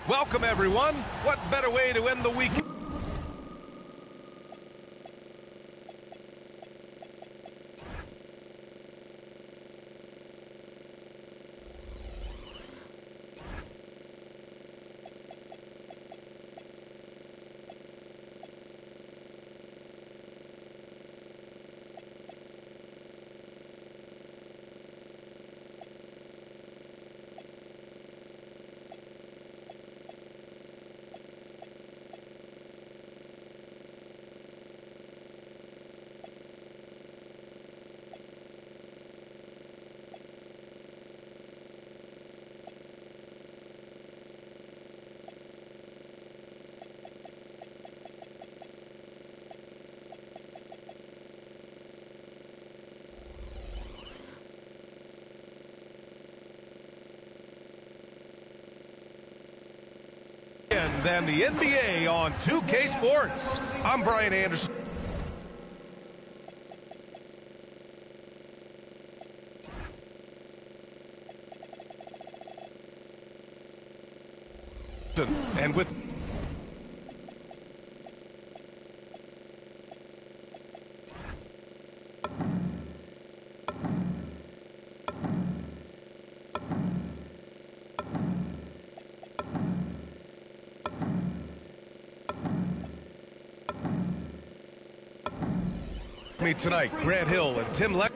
Welcome, everyone. What better way to end the week? Than the NBA on 2K Sports. I'm Brian Anderson. And with me tonight, Grant Hill and Tim Leck.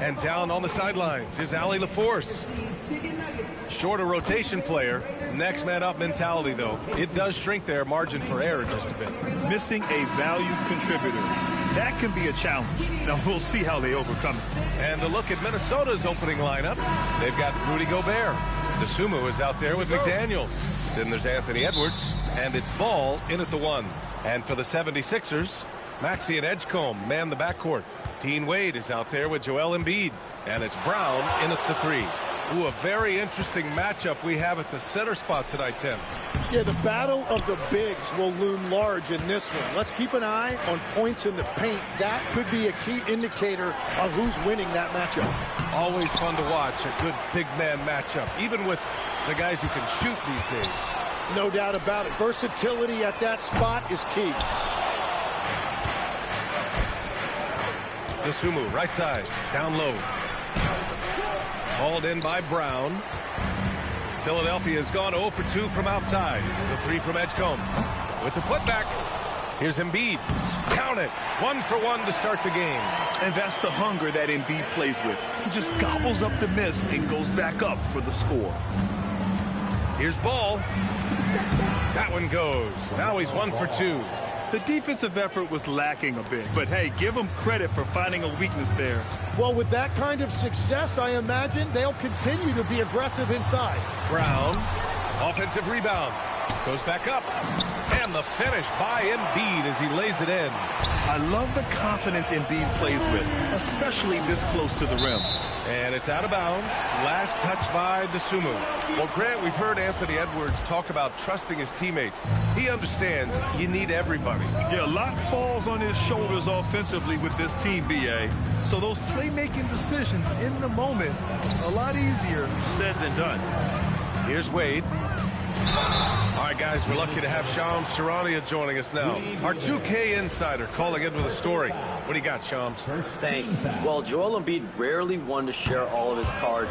And down on the sidelines is Allie LaForce. Shorter rotation player. Next man up mentality, though. It does shrink their margin for error just a bit. Missing a valued contributor. That can be a challenge. Now we'll see how they overcome it. And a look at Minnesota's opening lineup. They've got Rudy Gobert. DeSumo is out there with McDaniels. Then there's Anthony Edwards. And it's Ball in at the 1. And for the 76ers, Maxey and Edgecombe man the backcourt. Dean Wade is out there with Joel Embiid. And it's Brown in at the 3. Ooh, a very interesting matchup we have at the center spot tonight, Tim. Yeah, the battle of the bigs will loom large in this one. Let's keep an eye on points in the paint. That could be a key indicator of who's winning that matchup. Always fun to watch, a good big man matchup, even with the guys who can shoot these days. No doubt about it. Versatility at that spot is key. DeSumo, right side, down low. Hauled in by Brown. Philadelphia has gone 0 for 2 from outside. The 3 from Edgecombe. With the putback, here's Embiid. Count it. 1 for 1 to start the game. And that's the hunger that Embiid plays with. He just gobbles up the miss and goes back up for the score. Here's Ball. That one goes. Now he's 1 for 2. The defensive effort was lacking a bit, but hey, give them credit for finding a weakness there. Well, with that kind of success, I imagine they'll continue to be aggressive inside. Brown, offensive rebound, goes back up, and the finish by Embiid as he lays it in. I love the confidence Embiid plays with, especially this close to the rim. And it's out of bounds. Last touch by DeSumo. Well, Grant, we've heard Anthony Edwards talk about trusting his teammates. He understands you need everybody. Yeah, a lot falls on his shoulders offensively with this team, B.A. So those playmaking decisions in the moment, a lot easier said than done. Here's Wade. All right, guys, we're lucky to have Shams Charania joining us now. Our 2K insider calling in with a story. What do you got, Shams? Thanks. Well, Joel Embiid rarely wanted to share all of his cards.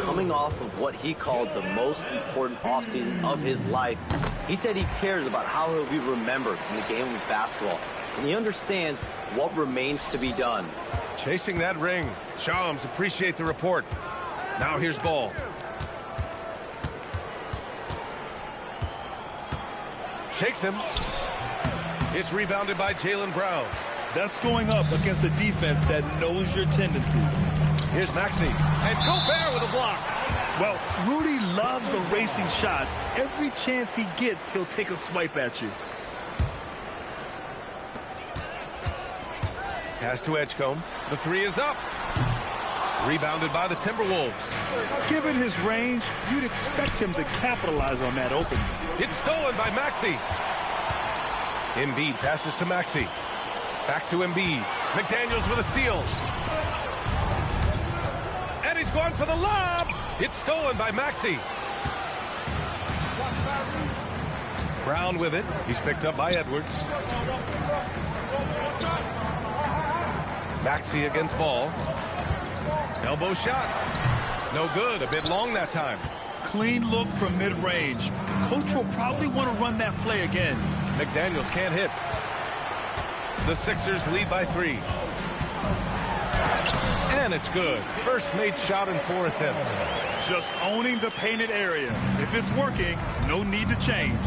Coming off of what he called the most important offseason of his life, he said he cares about how he'll be remembered in the game of basketball, and he understands what remains to be done. Chasing that ring. Shams, appreciate the report. Now here's Ball. Shakes him. It's rebounded by Jaylen Brown. That's going up against a defense that knows your tendencies. Here's Maxey. And Gobert with a block. Well, Rudy loves erasing shots. Every chance he gets, he'll take a swipe at you. Pass to Edgecombe. The three is up. Rebounded by the Timberwolves. Given his range, you'd expect him to capitalize on that opening. It's stolen by Maxey. Embiid passes to Maxey. Back to Embiid. McDaniels with a steal. And he's going for the lob. It's stolen by Maxey. Brown with it. He's picked up by Edwards. Maxey against Ball. Elbow shot. No good. A bit long that time. Clean look from mid-range. Coach will probably want to run that play again. McDaniels can't hit. The Sixers lead by 3. And it's good. First made shot in 4 attempts. Just owning the painted area. If it's working, no need to change.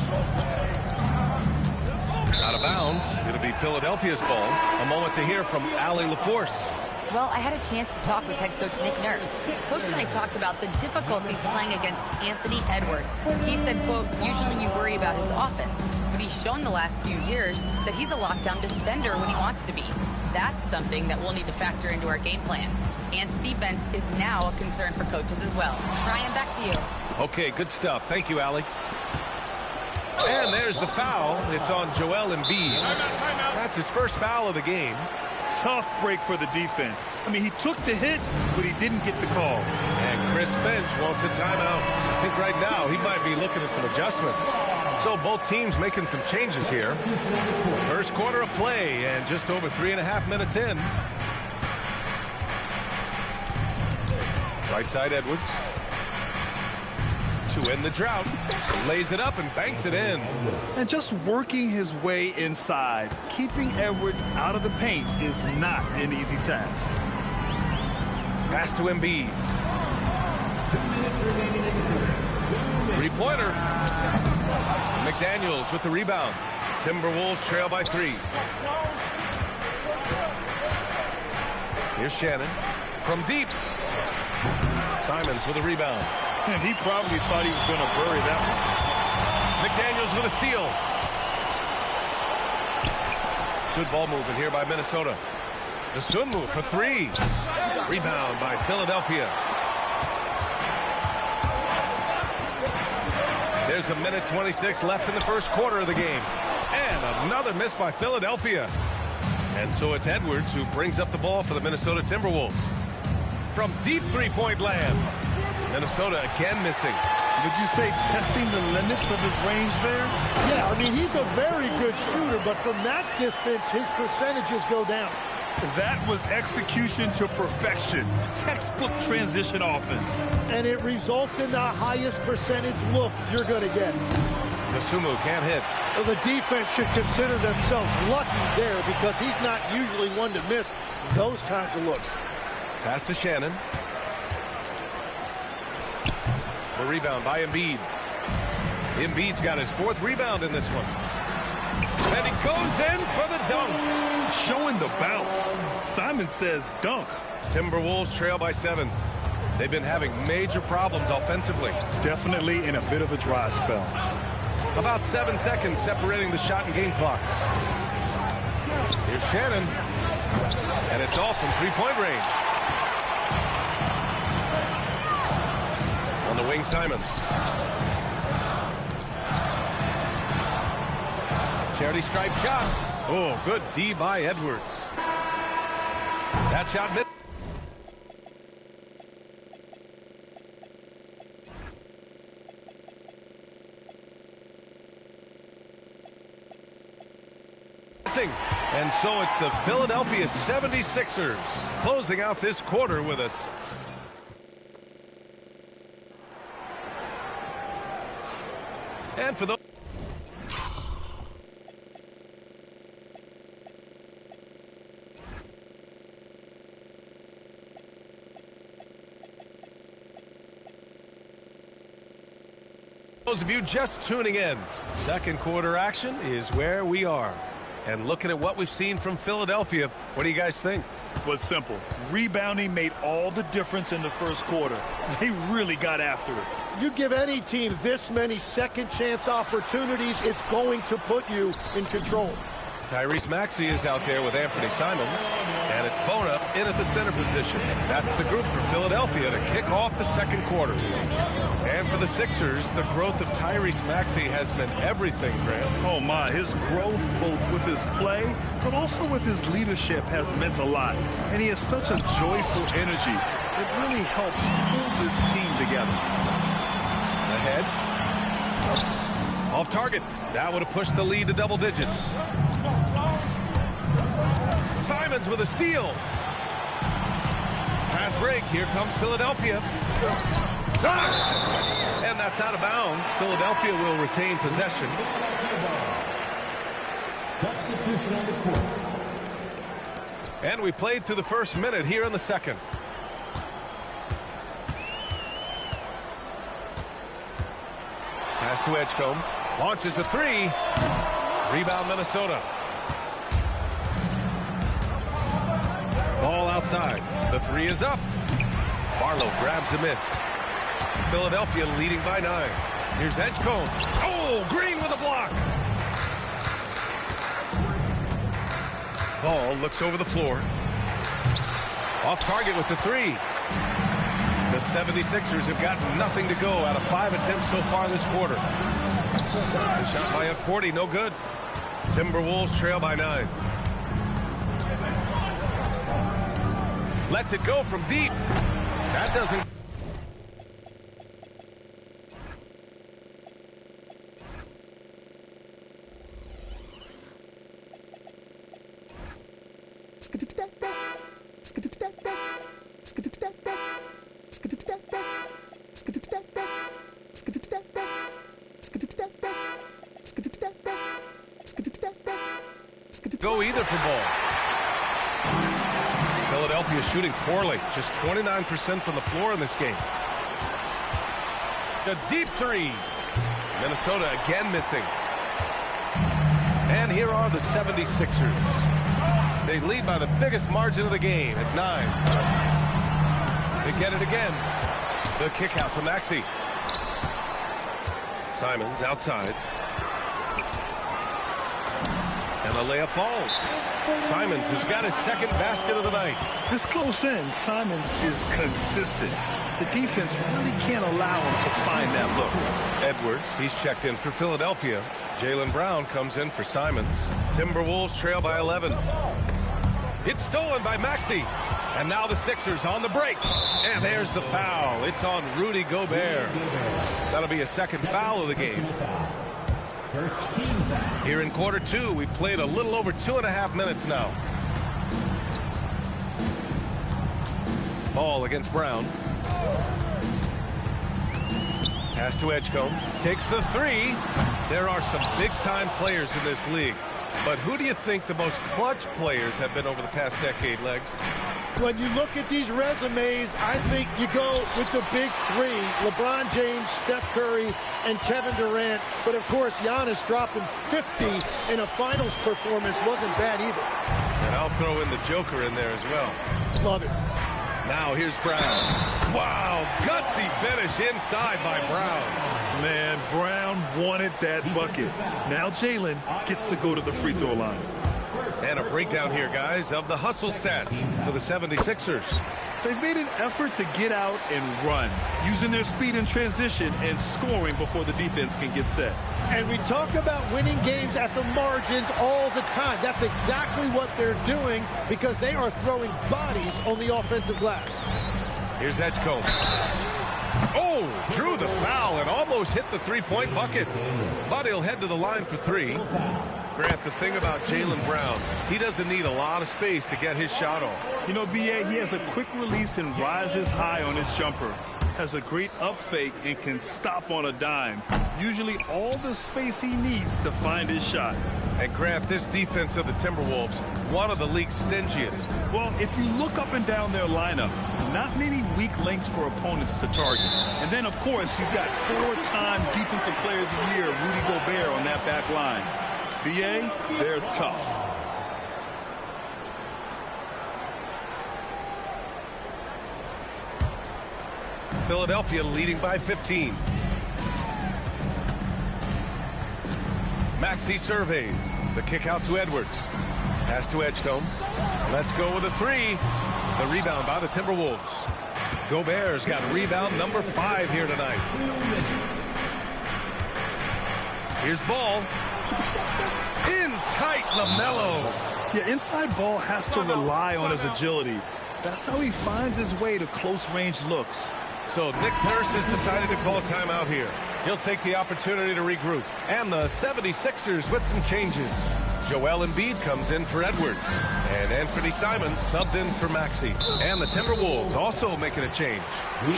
Out of bounds. It'll be Philadelphia's ball. A moment to hear from Allie LaForce. Well, I had a chance to talk with head coach Nick Nurse. Coach and I talked about the difficulties playing against Anthony Edwards. He said, quote, usually you worry about his offense, but he's shown the last few years that he's a lockdown defender when he wants to be. That's something that we'll need to factor into our game plan. Ant's defense is now a concern for coaches as well. Ryan, back to you. Okay, good stuff. Thank you, Allie. And there's the foul. It's on Joel Embiid. That's his first foul of the game. Tough break for the defense. I mean, he took the hit, but he didn't get the call. And Chris Finch wants a timeout. I think right now he might be looking at some adjustments. So both teams making some changes here. First quarter of play and just over 3.5 minutes in. Right side Edwards. To end the drought. Lays it up and banks it in. And just working his way inside, keeping Edwards out of the paint is not an easy task. Pass to Embiid. Three-pointer. McDaniels with the rebound. Timberwolves trail by 3. Here's Shannon. From deep. Simons with a rebound. And he probably thought he was going to bury that one. McDaniels with a steal. Good ball movement here by Minnesota. The Sunmu for 3. Rebound by Philadelphia. There's 1:26 left in the first quarter of the game. And another miss by Philadelphia. And so it's Edwards who brings up the ball for the Minnesota Timberwolves. From deep three-point land. Minnesota again missing. Would you say testing the limits of his range there? Yeah, I mean, he's a very good shooter, but from that distance, his percentages go down. That was execution to perfection. Textbook transition offense. And it results in the highest percentage look you're going to get. Dosunmu can't hit. Well, the defense should consider themselves lucky there because he's not usually one to miss those kinds of looks. Pass to Shannon. The rebound by Embiid. Embiid's got his 4th rebound in this one. And he goes in for the dunk. Showing the bounce. Simon says dunk. Timberwolves trail by 7. They've been having major problems offensively. Definitely in a bit of a dry spell. About 7 seconds separating the shot and game clocks. Here's Shannon. And it's off from three-point range. On the wing, Simons. Charity stripe shot. Oh, good D by Edwards. That shot missed. inning. And so it's the Philadelphia 76ers closing out this quarter with us. And for those of you just tuning in, second quarter action is where we are. And looking at what we've seen from Philadelphia, what do you guys think? Well, it's simple. Rebounding made all the difference in the first quarter. They really got after it. You give any team this many second chance opportunities, it's going to put you in control. Tyrese Maxey is out there with Anthony Simons, and it's Bona in at the center position. That's the group for Philadelphia to kick off the second quarter. And for the Sixers, the growth of Tyrese Maxey has meant everything, Graham. Oh, my. His growth, both with his play, but also with his leadership, has meant a lot. And he has such a joyful energy. It really helps pull this team together. Ahead. Off target. That would have pushed the lead to double digits. Simons with a steal. Pass break. Here comes Philadelphia. And that's out of bounds. Philadelphia will retain possession. And we played through the first minute here in the second. Pass to Edgecombe. Launches a three. Rebound Minnesota. Ball outside. The three is up. Barlow grabs a miss. Philadelphia leading by 9. Here's Edgecombe. Oh, Green with a block. Ball looks over the floor. Off target with the three. The 76ers have gotten nothing to go out of 5 attempts so far this quarter. The shot by Porty, no good. Timberwolves trail by 9. Lets it go from deep. That doesn't. Go either for Ball. Philadelphia shooting poorly, just 29% from the floor in this game. A deep three. Minnesota again missing. And here are the 76ers. They lead by the biggest margin of the game at 9. They get it again. The kick out to Maxey. Simons outside. And the layup falls. Simons has got his second basket of the night. This close in, Simons is consistent. The defense really can't allow him to find that look. Edwards, he's checked in for Philadelphia. Jaylen Brown comes in for Simons. Timberwolves trail by 11. It's stolen by Maxey. And now the Sixers on the break. And there's the foul. It's on Rudy Gobert. That'll be a second foul of the game. Here in quarter 2, we've played a little over 2.5 minutes now. Ball against Brown. Pass to Edgecombe. Takes the three. There are some big-time players in this league. But who do you think the most clutch players have been over the past decade, Legs? When you look at these resumes, I think you go with the big three. LeBron James, Steph Curry, and Kevin Durant. But, of course, Giannis dropping 50 in a finals performance wasn't bad either. And I'll throw in the Joker in there as well. Love it. Now here's Brown. Wow, gutsy finish inside by Brown. Man, Brown wanted that bucket. Now Jaylen gets to go to the free throw line. And a breakdown here, guys, of the hustle stats for the 76ers. They've made an effort to get out and run, using their speed in transition and scoring before the defense can get set. And we talk about winning games at the margins all the time. That's exactly what they're doing because they are throwing bodies on the offensive glass. Here's Edgecombe. Oh, drew the foul and almost hit the three-point bucket. But he'll head to the line for 3. Grant, the thing about Jaylen Brown, he doesn't need a lot of space to get his shot off. You know, B.A., he has a quick release and rises high on his jumper. Has a great up fake and can stop on a dime. Usually all the space he needs to find his shot. And Grant, this defense of the Timberwolves, one of the league's stingiest. Well, if you look up and down their lineup, not many weak links for opponents to target. And then, of course, you've got 4-time Defensive Player of the Year, Rudy Gobert, on that back line. B.A., they're tough. Philadelphia leading by 15. Maxey surveys. The kick out to Edwards. Pass to Edgecombe. Let's go with a three. The rebound by the Timberwolves. Gobert's got rebound number 5 here tonight. Here's Ball. In tight, LaMelo. Yeah, inside Ball has to rely on his agility. That's how he finds his way to close-range looks. So Nick Nurse has decided to call a timeout here. He'll take the opportunity to regroup. And the 76ers with some changes. Joel Embiid comes in for Edwards. And Anthony Simons subbed in for Maxey. And the Timberwolves also making a change.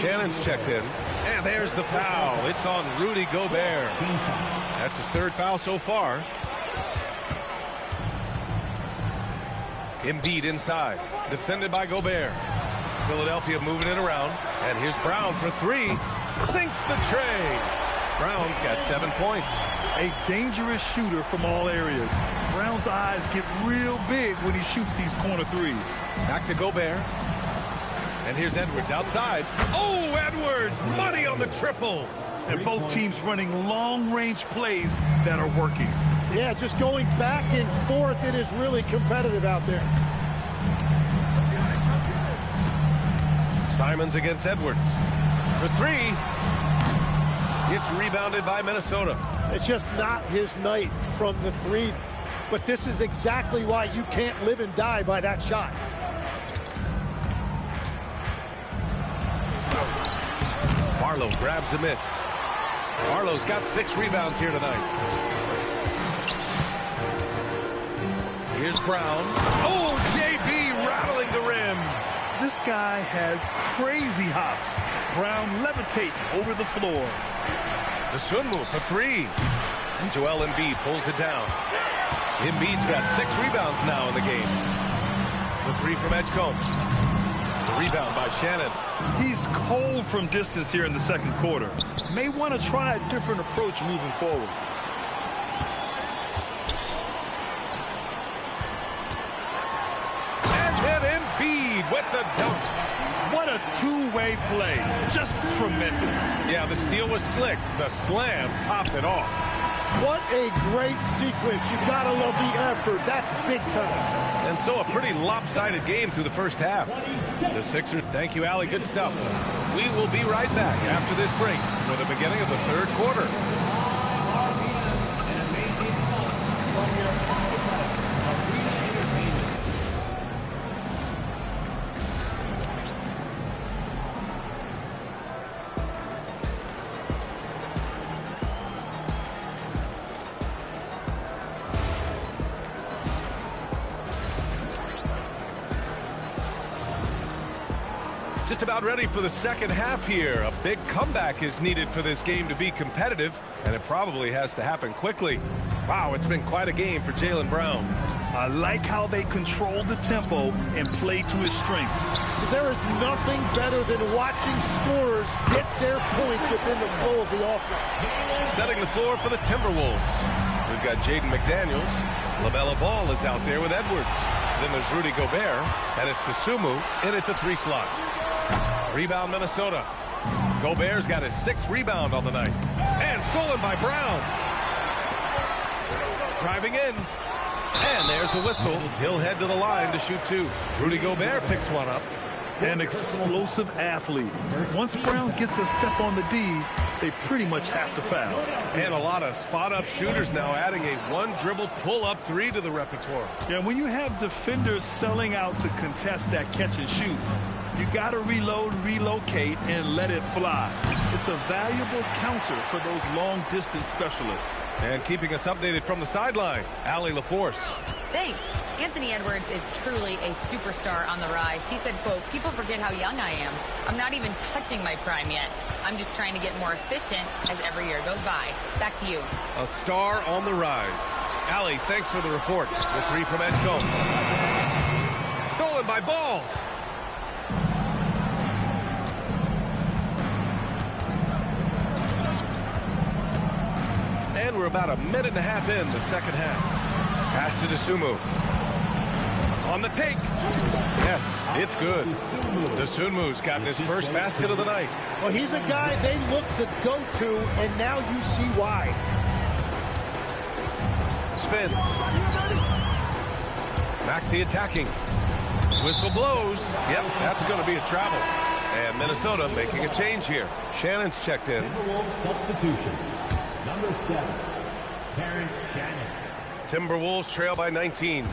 Shannon's checked in. And there's the foul. It's on Rudy Gobert. That's his 3rd foul so far. Embiid inside. Defended by Gobert. Philadelphia moving it around. And here's Brown for 3. Sinks the tray. Brown's got 7 points. A dangerous shooter from all areas. Brown's eyes get real big when he shoots these corner threes. Back to Gobert. And here's Edwards outside. Oh, Edwards! Money on the triple. And both teams running long-range plays that are working. Yeah, just going back and forth. It is really competitive out there. Simons against Edwards. For 3. It's rebounded by Minnesota. It's just not his night from the 3. But this is exactly why you can't live and die by that shot. Barlow grabs the miss. Barlow's got 6 rebounds here tonight. Here's Brown. Oh, JB rattling the rim. This guy has crazy hops. Brown levitates over the floor. The swim move for 3. And Joel Embiid pulls it down. Embiid's got 6 rebounds now in the game. The 3 from Edgecombe. The rebound by Shannon. He's cold from distance here in the 2nd quarter. May want to try a different approach moving forward. And then Embiid with the dunk. What a two-way play. Just tremendous. Yeah, the steal was slick. The slam topped it off. What a great sequence. You gotta love the effort. That's big time. And so a pretty lopsided game through the first half. The Sixers, thank you, Allie. Good stuff. We will be right back after this break for the beginning of the 3rd quarter. Just about ready for the 2nd half here. A big comeback is needed for this game to be competitive, and it probably has to happen quickly. Wow, it's been quite a game for Jaylen Brown. I like how they control the tempo and play to his strengths. There is nothing better than watching scorers get their points within the flow of the offense. Setting the floor for the Timberwolves. We've got Jaden McDaniels. LaMelo Ball is out there with Edwards. Then there's Rudy Gobert, and it's Dosunmu in at the 3 slot. Rebound Minnesota. Gobert's got his 6th rebound on the night. And stolen by Brown. Driving in. And there's the whistle. He'll head to the line to shoot 2. Rudy Gobert picks one up. An explosive athlete. Once Brown gets a step on the D, they pretty much have to foul. And a lot of spot-up shooters now adding a 1-dribble pull-up 3 to the repertoire. Yeah, when you have defenders selling out to contest that catch and shoot, you got to reload, relocate, and let it fly. It's a valuable counter for those long-distance specialists. And keeping us updated from the sideline, Allie LaForce. Thanks. Anthony Edwards is truly a superstar on the rise. He said, quote, "People forget how young I am. I'm not even touching my prime yet. I'm just trying to get more efficient as every year goes by." Back to you. A star on the rise. Allie, thanks for the report. The three from Edgecombe. Stolen by Ball. And we're about a minute and a half in the second half. Pass to Dosunmu. On the take. Yes, it's good. Dosunmu's gotten his first basket of the night. Well, he's a guy they look to go to, and now you see why. Spins. Maxey attacking. Whistle blows. Yep, that's going to be a travel. And Minnesota making a change here. Shannon's checked in. Substitution. Number 7, Terrence Shannon. Timberwolves trail by 19.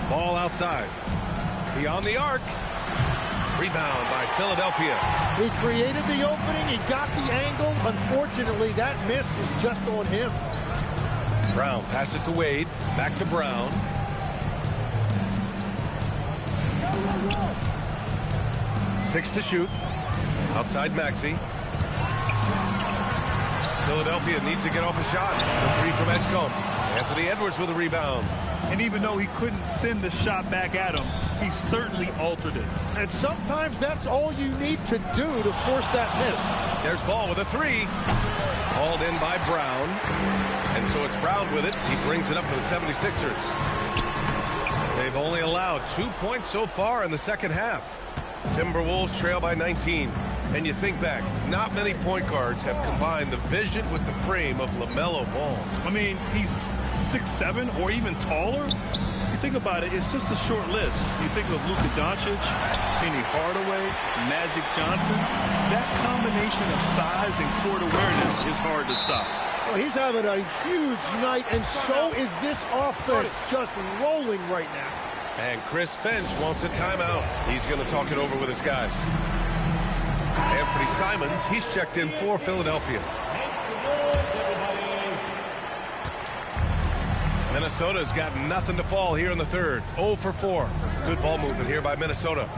Ball outside. Beyond the arc. Rebound by Philadelphia. He created the opening. He got the angle. Unfortunately, that miss is just on him. Brown passes to Wade. Back to Brown. Six to shoot. Outside Maxey. Philadelphia needs to get off a shot. The three from Edgecombe. Anthony Edwards with a rebound. And even though he couldn't send the shot back at him, he certainly altered it. And sometimes that's all you need to do to force that miss. There's Ball with a three. Hauled in by Brown. And so it's Brown with it. He brings it up for the 76ers. They've only allowed 2 points so far in the second half. Timberwolves trail by 19. And you think back, not many point guards have combined the vision with the frame of LaMelo Ball. I mean, he's 6'7" or even taller. You think about it, it's just a short list. You think of Luka Doncic, Penny Hardaway, Magic Johnson. That combination of size and court awareness is hard to stop. Well, he's having a huge night, and so is this offense, just rolling right now. And Chris Finch wants a timeout. He's going to talk it over with his guys. Anthony Simons, he's checked in for Philadelphia. Minnesota's got nothing to fall here in the third. 0 for 4. Good ball movement here by Minnesota.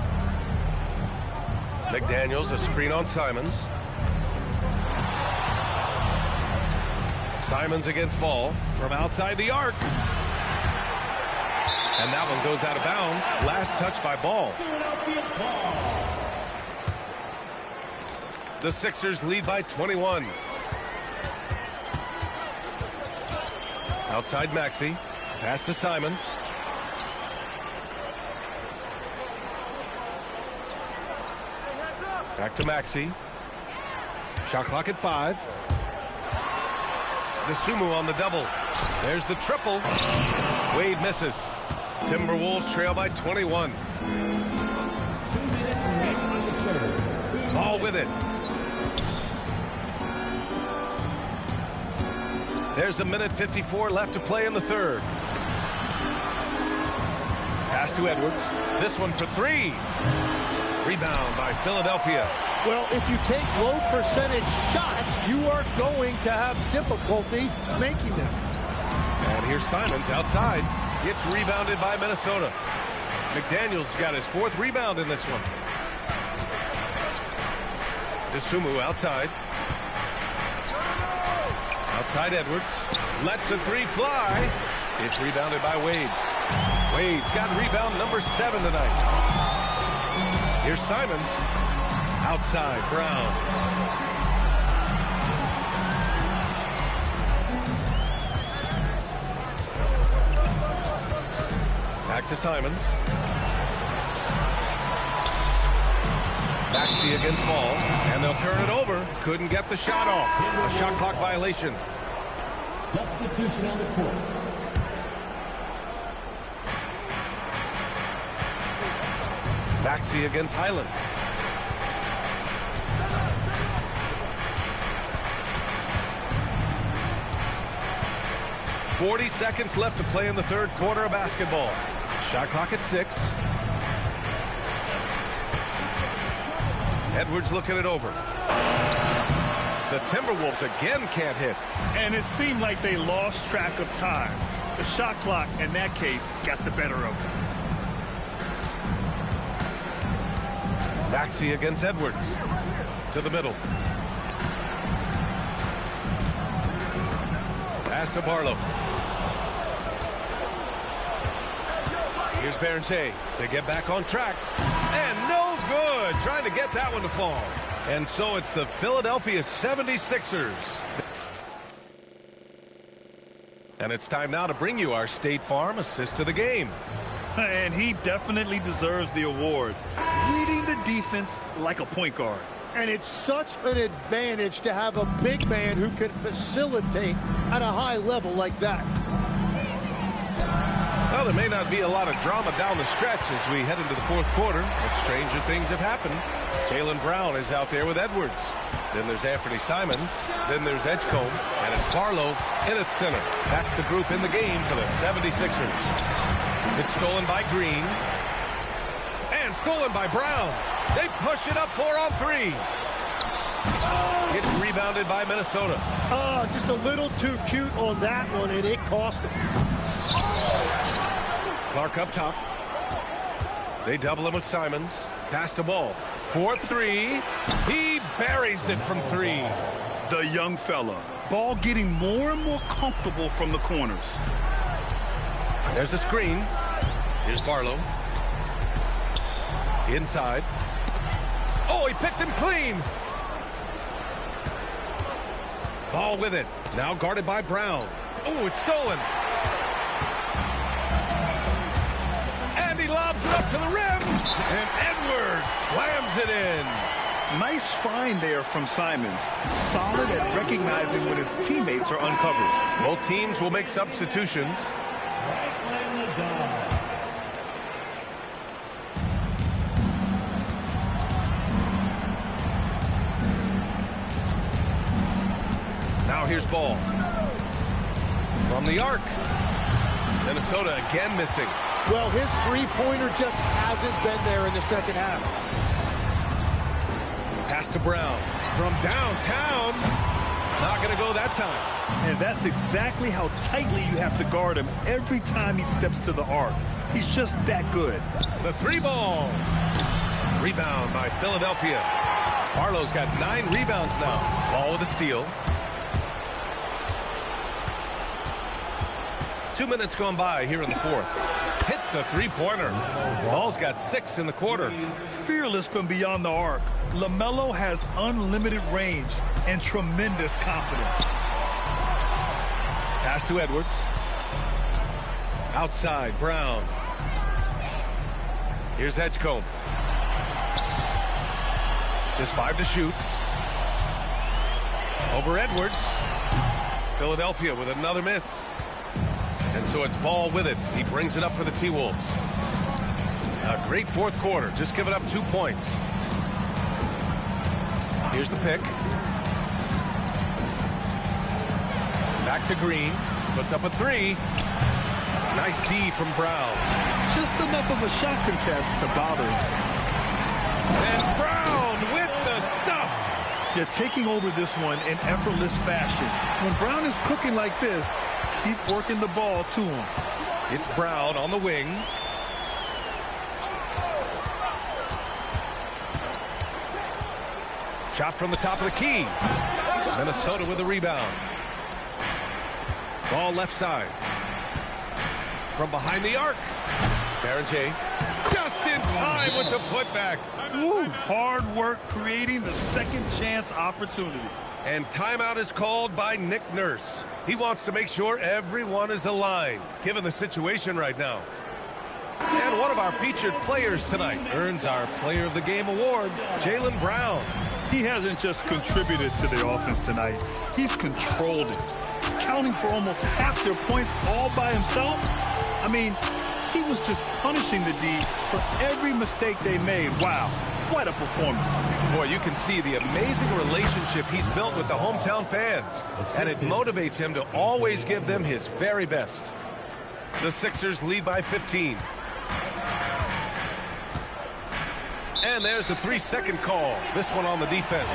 McDaniels, a screen on Simons. Simons against Ball from outside the arc. And that one goes out of bounds. Last touch by Ball. The Sixers lead by 21. Outside Maxey. Pass to Simons. Back to Maxey. Shot clock at 5. Dosunmu on the double. There's the triple. Wade misses. Timberwolves trail by 21. Ball with it. There's a minute 54 left to play in the third. Pass to Edwards. This one for 3. Rebound by Philadelphia. Well, if you take low percentage shots, you are going to have difficulty making them. And here's Simons outside. Gets rebounded by Minnesota. McDaniels got his 4th rebound in this one. Dosunmu outside. Outside Edwards. Lets the 3 fly. It's rebounded by Wade. Wade's got rebound number 7 tonight. Here's Simons. Outside Brown. Back to Simons. Maxey against Ball, and they'll turn it over. Couldn't get the shot off. A shot clock violation. Substitution on the court. Maxey against Highland. "40 seconds left to play in the third quarter of basketball. Shot clock at 6. Edwards looking it over. The Timberwolves again can't hit. And it seemed like they lost track of time. The shot clock, in that case, got the better of them. Maxey against Edwards. To the middle. Pass to Barlow. Here's Berenger to get back on track. And no good. Trying to get that one to fall. And so it's the Philadelphia 76ers. And it's time now to bring you our State Farm assist of the game. And he definitely deserves the award. Reading the defense like a point guard. And it's such an advantage to have a big man who can facilitate at a high level like that. Well, there may not be a lot of drama down the stretch as we head into the fourth quarter, but stranger things have happened. Jaylen Brown is out there with Edwards. Then there's Anthony Simons. Then there's Edgecombe. And it's Barlow in at center. That's the group in the game for the 76ers. It's stolen by Green. And stolen by Brown. They push it up 4-on-3. It's rebounded by Minnesota. Oh, just a little too cute on that one, and it cost him. Clark up top. They double him with Simons. Pass the ball. 4-3. He buries it from 3. The young fella. Ball getting more and more comfortable from the corners. There's a screen. Here's Barlow. Inside. Oh, he picked him clean. Ball with it. Now guarded by Brown. Oh, it's stolen. And he lobs it up to the rim. And Edwards slams it in. Nice find there from Simons. Solid at recognizing when his teammates are uncovered. Both teams will make substitutions. Now here's Ball. From the arc. Minnesota again missing. Well, his three-pointer just hasn't been there in the second half. Pass to Brown. From downtown. Not going to go that time. And that's exactly how tightly you have to guard him every time he steps to the arc. He's just that good. The 3-ball. Rebound by Philadelphia. Barlow's got 9 rebounds now. Ball with a steal. 2 minutes gone by here in the fourth. Hits a 3-pointer. Ball's got 6 in the quarter. Fearless from beyond the arc. LaMelo has unlimited range and tremendous confidence. Pass to Edwards. Outside, Brown. Here's Edgecombe. Just 5 to shoot. Over Edwards. Philadelphia with another miss. And so it's Ball with it. He brings it up for the T-Wolves. A great fourth quarter. Just giving up 2 points. Here's the pick. Back to Green. Puts up a 3. Nice D from Brown. Just enough of a shot contest to bother him. And Brown with the stuff. They're taking over this one in effortless fashion. When Brown is cooking like this, keep working the ball to him. It's Brown on the wing. Shot from the top of the key. Minnesota with a rebound. Ball left side. From behind the arc. Berenger just in time with the putback. Woo, hard work creating the second chance opportunity. And timeout is called by Nick Nurse. He wants to make sure everyone is aligned, given the situation right now. And one of our featured players tonight earns our Player of the Game award, Jaylen Brown. He hasn't just contributed to the offense tonight. He's controlled it, accounting for almost half their points all by himself. I mean, he was just punishing the D for every mistake they made. Wow, what a performance. Boy, you can see the amazing relationship he's built with the hometown fans, and it motivates him to always give them his very best. The Sixers lead by 15. And And there's a 3-second call. This one on the defense.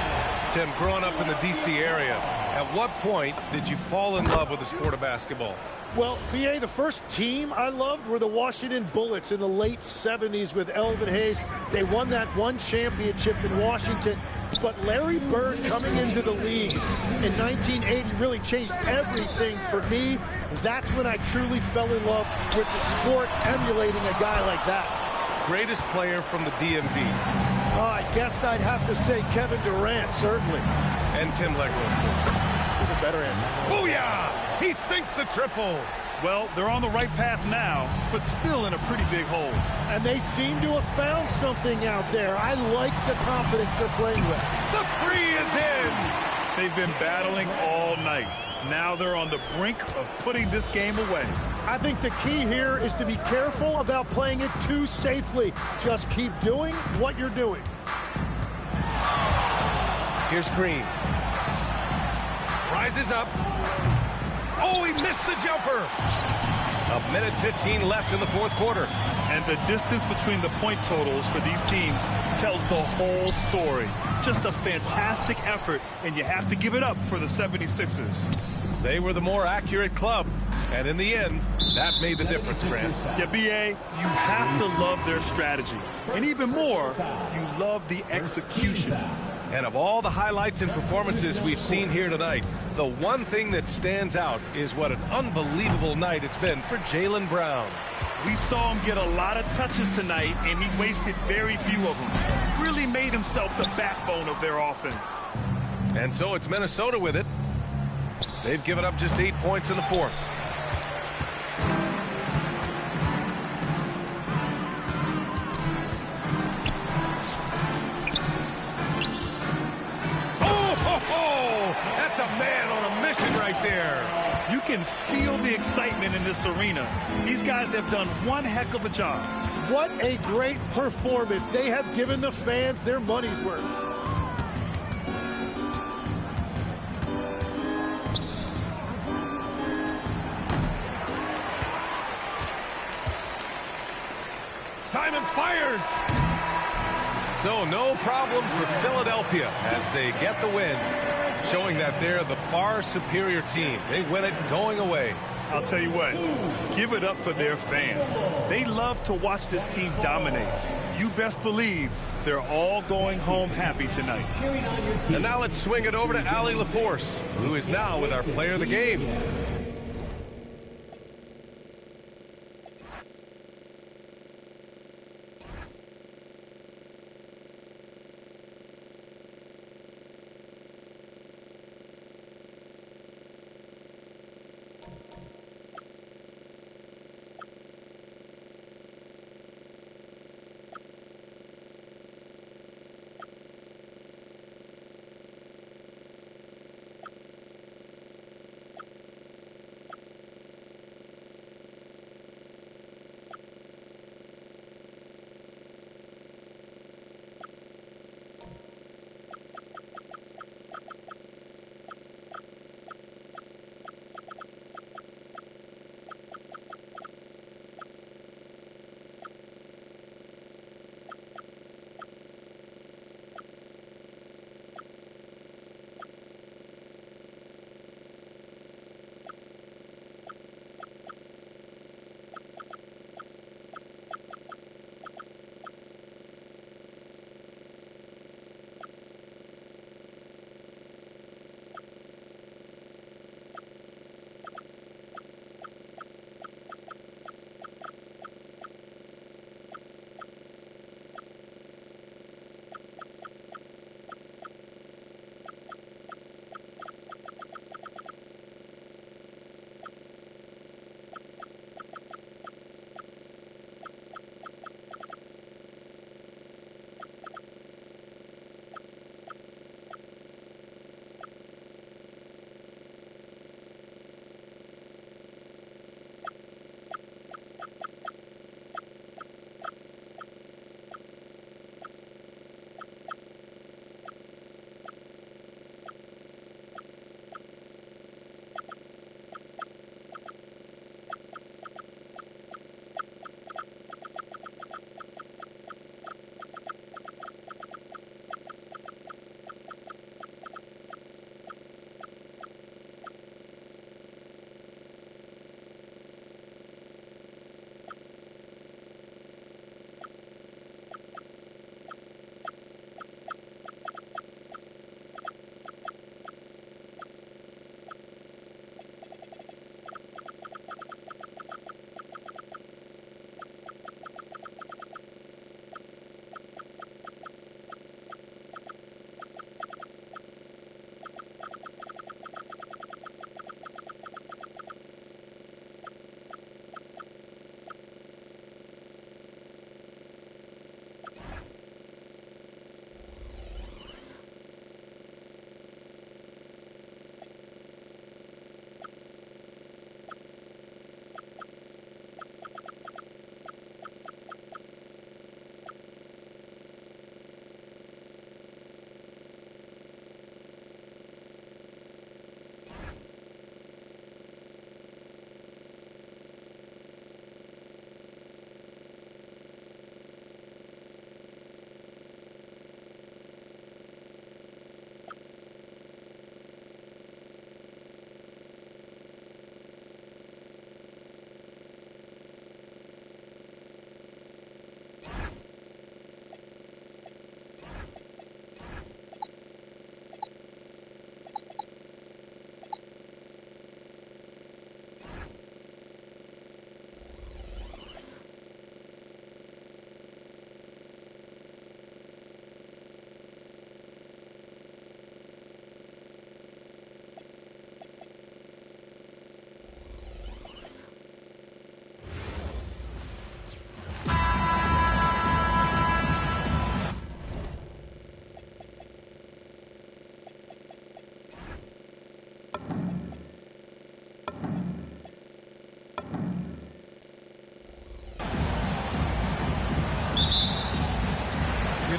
Tim, growing up in the D.C. area, at what point did you fall in love with the sport of basketball? Well, B.A., the first team I loved were the Washington Bullets in the late 70s with Elvin Hayes. They won that one championship in Washington. But Larry Bird coming into the league in 1980 really changed everything for me. That's when I truly fell in love with the sport, emulating a guy like that. Greatest player from the DMV. I guess I'd have to say Kevin Durant, certainly. And Tim Legler. The better answer. Booyah! He sinks the triple. Well, they're on the right path now, but still in a pretty big hole. And they seem to have found something out there. I like the confidence they're playing with. The three is in. They've been battling all night. Now they're on the brink of putting this game away. I think the key here is to be careful about playing it too safely. Just keep doing what you're doing. Here's Green. Rises up. Oh, he missed the jumper. 1:15 left in the fourth quarter. And the distance between the point totals for these teams tells the whole story. Just a fantastic effort, and you have to give it up for the 76ers. They were the more accurate club, and in the end, that made the difference, Grant. Yeah, B.A., you have to love their strategy. And even more, you love the execution. And of all the highlights and performances we've seen here tonight, the one thing that stands out is what an unbelievable night it's been for Jaylen Brown. We saw him get a lot of touches tonight, and he wasted very few of them. Really made himself the backbone of their offense. And so it's Minnesota with it. They've given up just 8 points in the fourth. That's a man on a mission right there. You can feel the excitement in this arena. These guys have done one heck of a job. What a great performance. They have given the fans their money's worth. Simons fires. So no problem for Philadelphia as they get the win, showing that they're the far superior team. They win it going away. I'll tell you what, give it up for their fans. They love to watch this team dominate. You best believe they're all going home happy tonight. And now let's swing it over to Allie LaForce, who is now with our player of the game.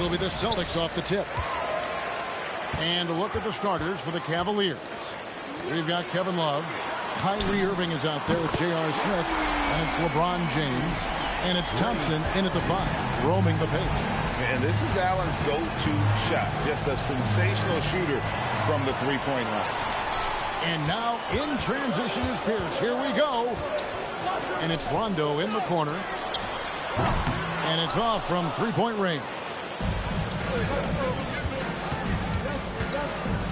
It'll be the Celtics off the tip. And a look at the starters for the Cavaliers. We've got Kevin Love. Kyrie Irving is out there with J.R. Smith. And it's LeBron James. And it's Thompson in at the 5, roaming the paint. And this is Allen's go-to shot. Just a sensational shooter from the three-point line. And now in transition is Pierce. Here we go. And it's Rondo in the corner. And it's off from three-point range.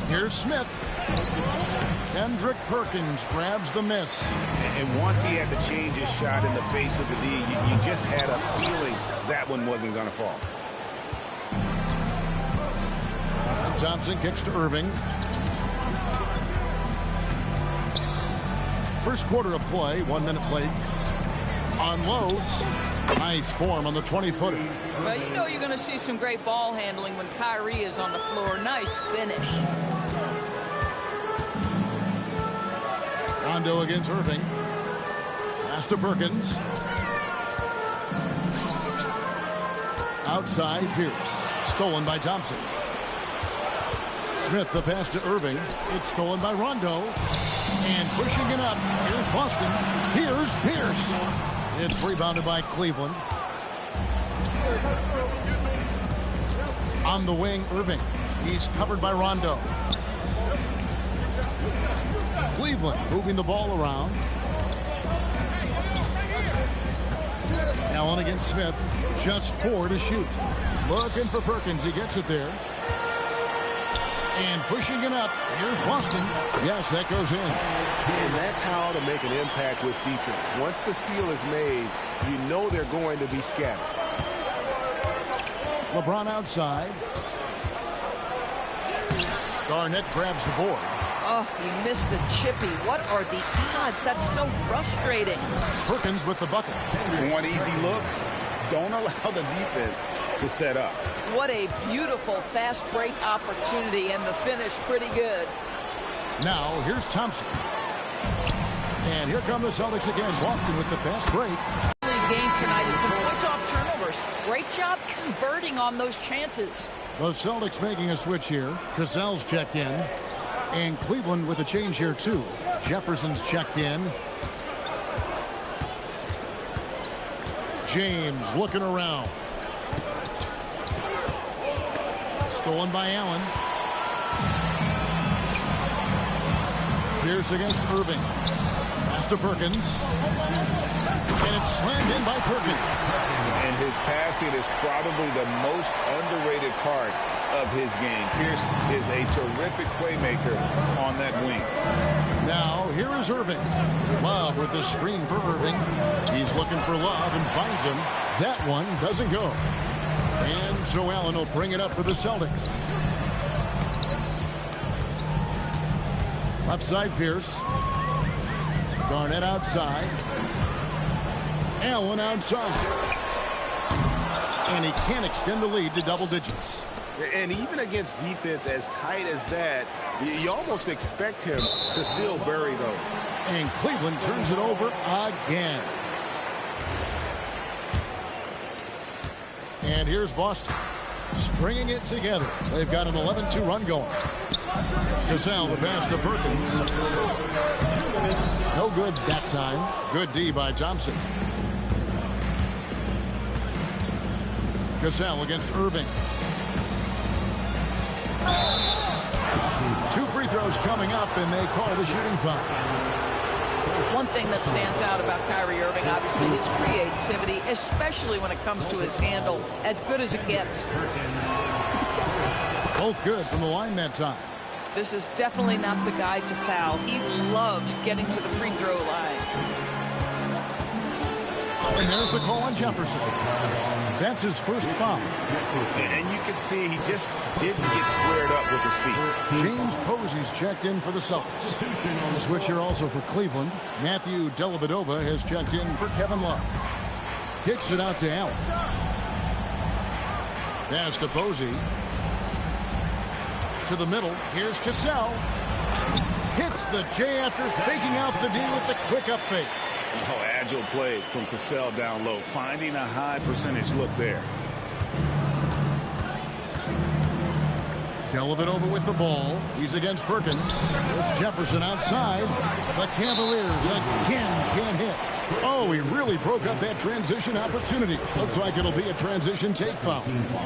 Here's Smith. Kendrick Perkins grabs the miss. And once he had to change his shot in the face of the D, you just had a feeling that one wasn't going to fall. And Thompson kicks to Irving. First quarter of play, 1 minute played. Unloads. Nice form on the 20-footer. Well, you know you're going to see some great ball handling when Kyrie is on the floor. Nice finish. Rondo against Irving. Pass to Perkins. Outside, Pierce. Stolen by Thompson. Smith, the pass to Irving. It's stolen by Rondo. And pushing it up. Here's Boston. Here's Pierce. It's rebounded by Cleveland. On the wing, Irving. He's covered by Rondo. Cleveland moving the ball around. Allen against Smith. Just 4 to shoot. Looking for Perkins. He gets it there. And pushing it up. Here's Boston. Yes, that goes in. And that's how to make an impact with defense. Once the steal is made, you know they're going to be scattered. LeBron outside. Garnett grabs the board. Oh, he missed the chippy. What are the odds? That's so frustrating. Perkins with the bucket. Want easy looks? Don't allow the defense to set up. What a beautiful fast break opportunity, and the finish pretty good. Now, here's Thompson. And here come the Celtics again. Boston with the fast break. Game tonight has been points off turnovers. Great job converting on those chances. The Celtics making a switch here. Cassell's checked in. And Cleveland with a change here, too. Jefferson's checked in. James looking around. Stolen by Allen. Pierce against Irving. Pass to Perkins. And it's slammed in by Perkins. And his passing is probably the most underrated part of his game. Pierce is a terrific playmaker on that wing. Now, here is Irving. Love with the screen for Irving. He's looking for Love and finds him. That one doesn't go. And so Allen will bring it up for the Celtics. Left side, Pierce. Garnett outside. Allen outside. And he can't extend the lead to double digits. And even against defense as tight as that, you almost expect him to still bury those. And Cleveland turns it over again. And here's Boston stringing it together. They've got an 11-2 run going. Cassell, the pass to Perkins. No good that time. Good D by Thompson. Cassell against Irving. 2 free throws coming up, and they call the shooting foul. One thing that stands out about Kyrie Irving, obviously, his creativity, especially when it comes to his handle, as good as it gets. Both good from the line that time. This is definitely not the guy to foul. He loves getting to the free throw line. And there's the call on Jefferson. That's his first foul. And you can see he just didn't get squared up with his feet. James Posey's checked in for the Celtics. The switch here also for Cleveland. Matthew Dellavedova has checked in for Kevin Love. Kicks it out to Allen. Pass to Posey. To the middle. Here's Cassell. Hits the J after faking out the D with the quick up fake. Oh, agile play from Cassell down low, finding a high percentage look there. Dellavedova with the ball. He's against Perkins. It's Jefferson outside. The Cavaliers again can't hit. Oh, he really broke up that transition opportunity. Looks like it'll be a transition take foul.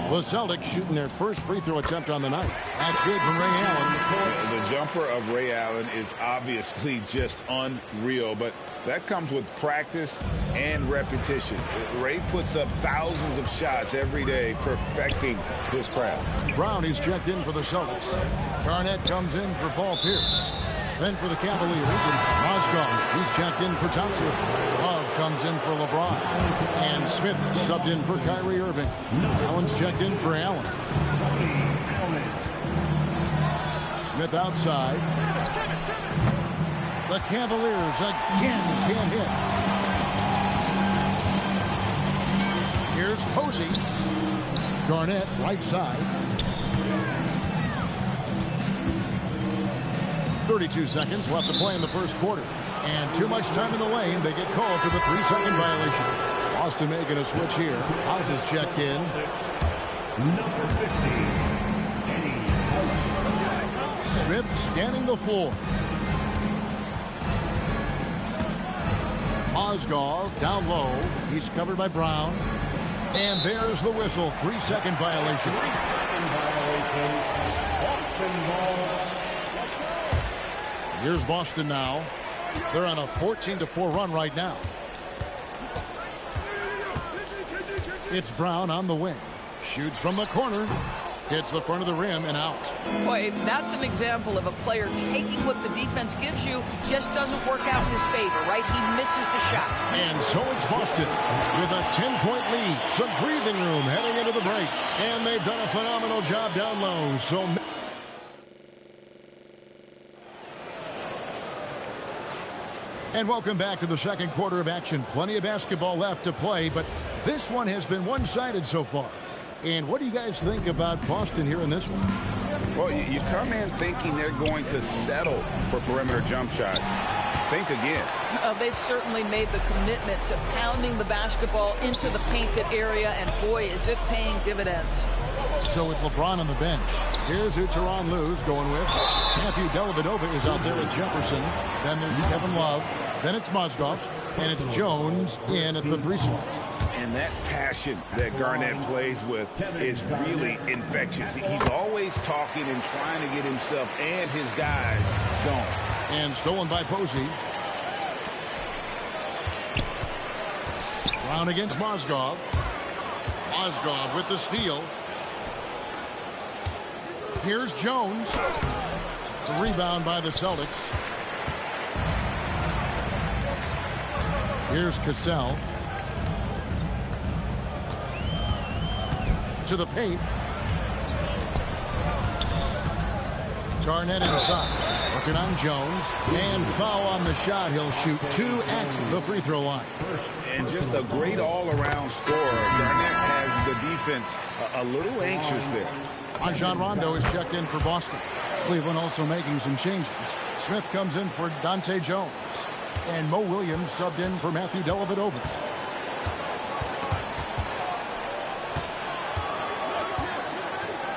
The Celtics shooting their first free throw attempt on the night. That's good from Ray Allen. The jumper of Ray Allen is obviously just unreal, but that comes with practice and repetition. Ray puts up thousands of shots every day, perfecting his craft. Brown is checked in for the Celtics. Garnett comes in for Paul Pierce. Then for the Cavaliers, Mozgov, he's checked in for Thompson. Love comes in for LeBron. And Smith subbed in for Kyrie Irving. Allen's checked in for Allen. Smith outside. The Cavaliers again can't hit. Here's Posey. Garnett, right side. 32 seconds left to play in the first quarter. And too much time in the lane. They get called for the 3-second violation. Boston making a switch here. House is checked in. Number 50, Eddie. Smith scanning the floor. Mozgov down low. He's covered by Brown. And there's the whistle. 3-second violation. 3-second violation. Boston ball. Here's Boston now. They're on a 14-4 run right now. It's Brown on the wing. Shoots from the corner. Hits the front of the rim and out. Boy, that's an example of a player taking what the defense gives you, just doesn't work out in his favor, right? He misses the shot. And so it's Boston with a 10-point lead. Some breathing room heading into the break. And they've done a phenomenal job down low. So and welcome back to the second quarter of action. Plenty of basketball left to play, but this one has been one-sided so far. And what do you guys think about Boston here in this one? Well, you come in thinking they're going to settle for perimeter jump shots. Think again. They've certainly made the commitment to pounding the basketball into the painted area, and boy, is it paying dividends. So with LeBron on the bench, here's who Tyronn Lue's going with. Matthew Dellavedova is out there with Jefferson. Then there's Kevin Love. Then it's Mozgov. And it's Jones in at the 3 slot. And that passion that Garnett plays with is really infectious. He's always talking and trying to get himself and his guys going. And stolen by Posey. Brown against Mozgov. Mozgov with the steal. Here's Jones. The rebound by the Celtics. Here's Cassell. To the paint. Garnett inside. Working on Jones. And foul on the shot. He'll shoot 2 at the free throw line. And just a great all-around scorer. Garnett has the defense a little anxious there. Rajon Rondo is checked in for Boston. Cleveland also making some changes. Smith comes in for Dante Jones. And Mo Williams subbed in for Matthew Dellavedova.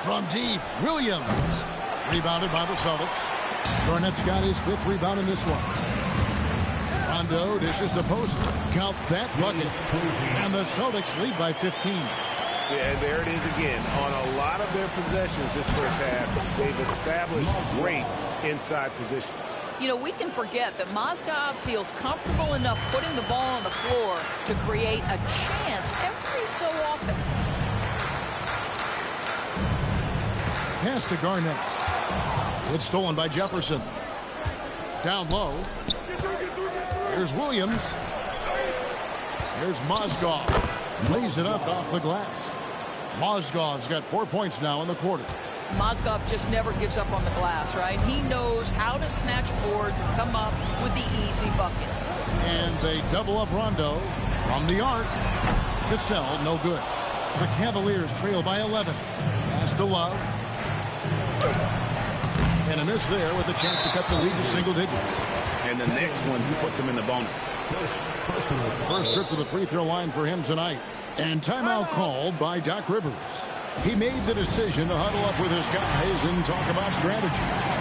From deep, Williams. Rebounded by the Celtics. Garnett's got his 5th rebound in this one. Rondo dishes to Posey. Count that bucket. And the Celtics lead by 15. Yeah, there it is again. On a lot of their possessions this first half, they've established great inside position. You know, we can forget that Mozgov feels comfortable enough putting the ball on the floor to create a chance every so often. Pass to Garnett. It's stolen by Jefferson. Down low. Here's Williams. Here's Mozgov. Lays it up off the glass. Mozgov's got 4 points now in the quarter. Mozgov just never gives up on the glass, right? He knows how to snatch boards and come up with the easy buckets. And they double up Rondo from the arc. Cassell, no good. The Cavaliers trail by 11. Pass to Love. And a miss there with a chance to cut the lead to single digits. And the next one puts him in the bonus. First trip to the free throw line for him tonight. And timeout called by Doc Rivers. He made the decision to huddle up with his guys and talk about strategy.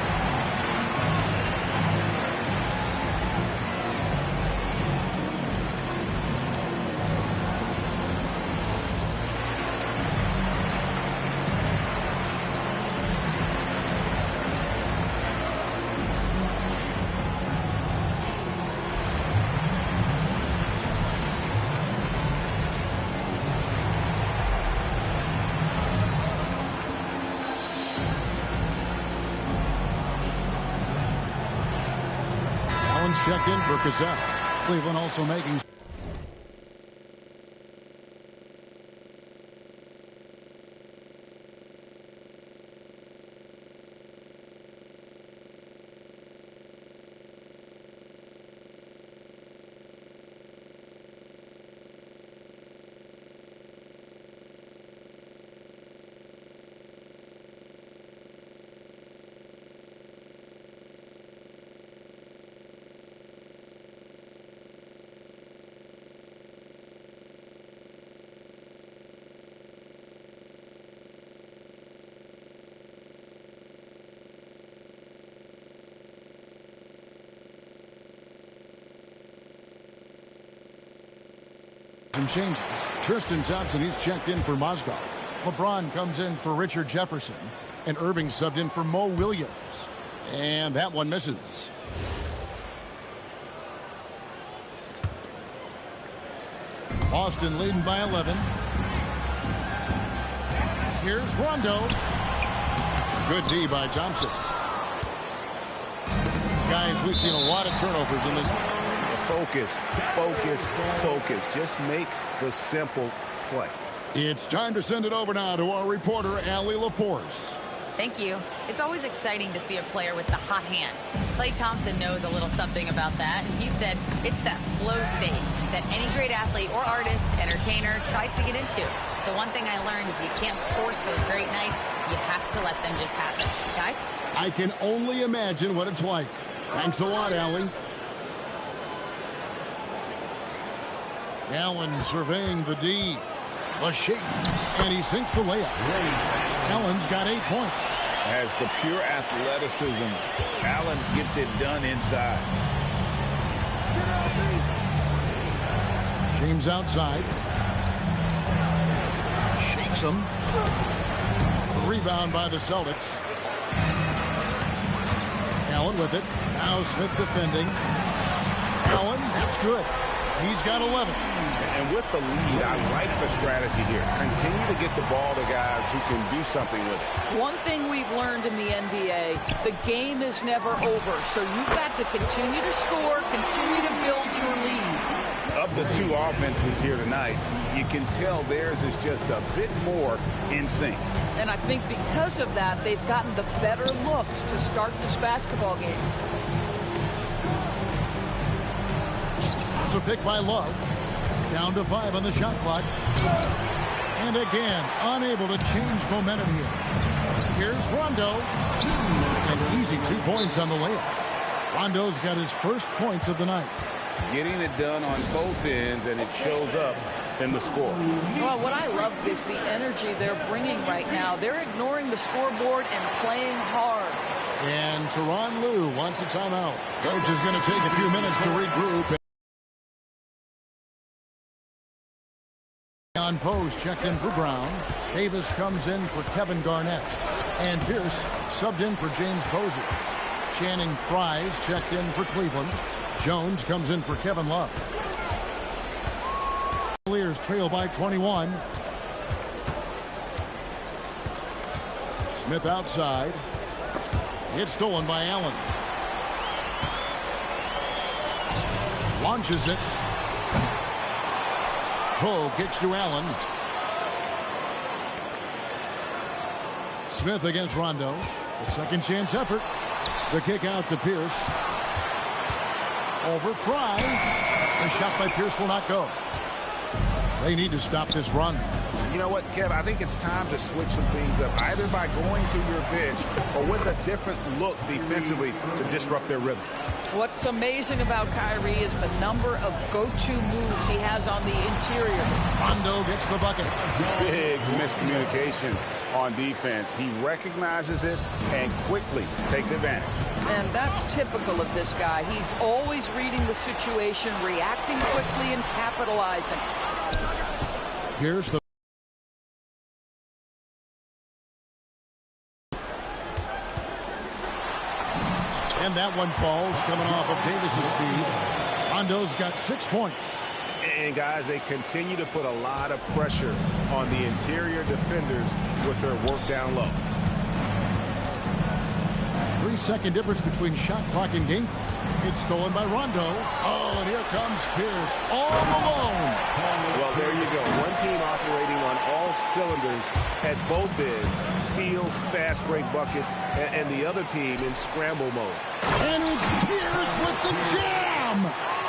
Checked in for Cassell. Cleveland also making. Some changes. Tristan Thompson, he's checked in for Mozgov. LeBron comes in for Richard Jefferson. And Irving subbed in for Mo Williams. And that one misses. Boston leading by 11. Here's Rondo. Good D by Thompson. Guys, we've seen a lot of turnovers in this one. Focus, focus, focus. Just make the simple play. It's time to send it over now to our reporter, Allie LaForce. Thank you. It's always exciting to see a player with the hot hand. Klay Thompson knows a little something about that, and he said it's that flow state that any great athlete or artist, entertainer, tries to get into. The one thing I learned is you can't force those great nights. You have to let them just happen. Guys? I can only imagine what it's like. Thanks a lot, Allie. Allen surveying the D. A shake. And he sinks the layup. Allen's got 8 points. Has the pure athleticism. Allen gets it done inside. James outside. Shakes him. Rebound by the Celtics. Allen with it. Now Smith defending. Allen, that's good. He's got 11. And with the lead, I like the strategy here. Continue to get the ball to guys who can do something with it. One thing we've learned in the NBA, the game is never over. So you've got to continue to score, continue to build your lead. Of the two offenses here tonight, you can tell theirs is just a bit more in sync. And I think because of that, they've gotten the better looks to start this basketball game. It's a pick by Love. Down to 5 on the shot clock. And again, unable to change momentum here. Here's Rondo. An easy 2 points on the layup. Rondo's got his first points of the night. Getting it done on both ends, and it shows up in the score. Well, what I love is the energy they're bringing right now. They're ignoring the scoreboard and playing hard. And Tyronn Lue wants a timeout. Coach is going to take a few minutes to regroup. On Post checked in for Brown. Davis comes in for Kevin Garnett. And Pierce subbed in for James Bowser. Channing Frye checked in for Cleveland. Jones comes in for Kevin Love. Cavaliers trail by 21. Smith outside. It's stolen by Allen. Launches it. Cole kicks to Allen. Smith against Rondo. A second chance effort. The kick out to Pierce. Over Frye. The shot by Pierce will not go. They need to stop this run. You know what, Kev? I think it's time to switch some things up, either by going to your bench or with a different look defensively to disrupt their rhythm. What's amazing about Kyrie is the number of go-to moves he has on the interior. Rondo gets the bucket. Big miscommunication on defense. He recognizes it and quickly takes advantage. And that's typical of this guy. He's always reading the situation, reacting quickly, and capitalizing. Here's the and that one falls, coming off of Davis's feed. Rondo's got 6 points. And guys, they continue to put a lot of pressure on the interior defenders with their work down low. 3-second difference between shot clock and game clock. It's stolen by Rondo. Oh, and here comes Pierce all alone. Well, there you go. One team operating on all cylinders at both ends. Steals, fast break buckets, and the other team in scramble mode. And it's Pierce with the jam.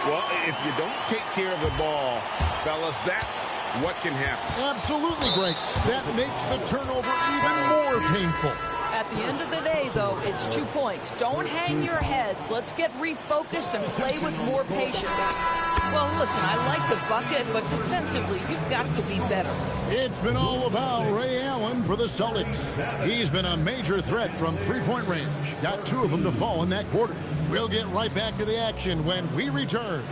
Well, if you don't take care of the ball, fellas, that's what can happen. Absolutely, Greg. That makes the turnover even more painful. At the end of the day, though, it's 2 points. Don't hang your heads. Let's get refocused and play with more patience. Well, listen, I like the bucket, but defensively, you've got to be better. It's been all about Ray Allen for the Celtics. He's been a major threat from three-point range. Got 2 of them to fall in that quarter. We'll get right back to the action when we return.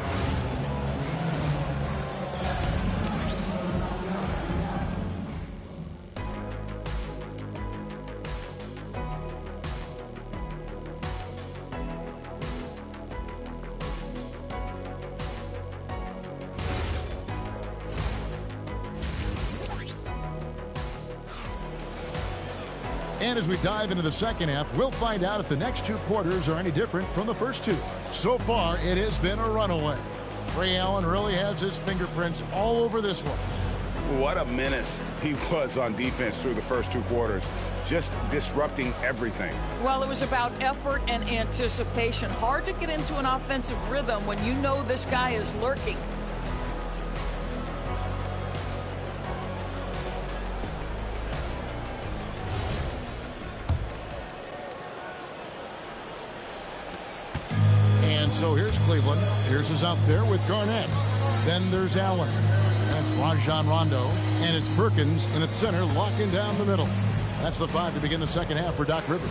And as we dive into the second half, we'll find out if the next 2 quarters are any different from the first 2. So far, it has been a runaway. Ray Allen really has his fingerprints all over this one. What a menace he was on defense through the first 2 quarters. Just disrupting everything. Well, it was about effort and anticipation. Hard to get into an offensive rhythm when you know this guy is lurking. So here's Cleveland. Pierce is out there with Garnett. Then there's Allen. That's Rajon Rondo. And it's Perkins in at center, locking down the middle. That's the 5 to begin the second half for Doc Rivers.